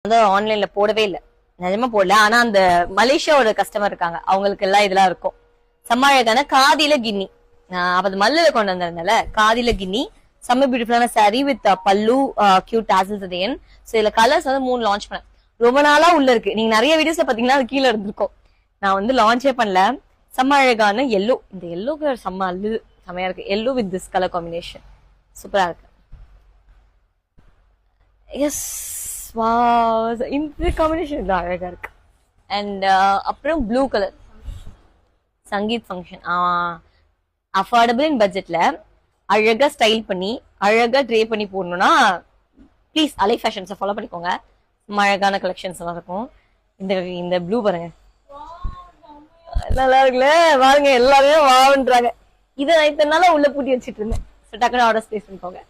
வந்து ஆன்லைன்ல போடவே இல்லை, நிஜமா போடல. ஆனா அந்த மலேசியாவோட கஸ்டமர் இருக்காங்க, அவங்களுக்கு எல்லாம் இதெல்லாம் இருக்கும். செம்ம அழகான காதில கின்னி, அப்ப அது மல்லுல கொண்டு வந்திருந்தால காதில கின்னி, செம்ம பியூட்டிஃபுல்லான சாரி வித் பல்லு, cute tassels at the end. So இதுல கலர்ஸ் வந்து 3 லான்ச் பண்ணேன். ரொம்ப நாளா உள்ள இருக்கு, நீங்க நிறைய வீடியோஸ்ல பாத்தீங்கன்னா அது கீழே இருந்திருக்கும். நான் வந்து லான்ச்சே பண்ணல. செம்ம அழகான எல்லோ, இந்த எல்லோ கலர் செம்ம அல்லு செம்மையா இருக்கு. Yellow with this colour combination சூப்பரா இருக்கு. எஸ், வாவ், இந்த காம்பினேஷன் இது அழகா இருக்கு. அண்ட் அப்புறம் blue colour Sangeet function, affordable in பட்ஜெட்ல அழகா ஸ்டைல் பண்ணி அழகா ட்ரே பண்ணி போடணும்னா ப்ளீஸ் அலை ஃபேஷன்ஸை ஃபாலோ பண்ணிக்கோங்க. அழகான கலெக்ஷன்ஸ் எல்லாம் இருக்கும். இந்த இந்த ப்ளூ பாருங்க, நல்லா இருக்குல்ல, பாருங்க எல்லாருமே வாவுன்றாங்க. இதை நான் இத்தனை நாளா உள்ள பூட்டி வச்சுட்டு இருந்தேன். டக்குனு ஆர்டர் பிளேஸ் பண்ணிக்கோங்க.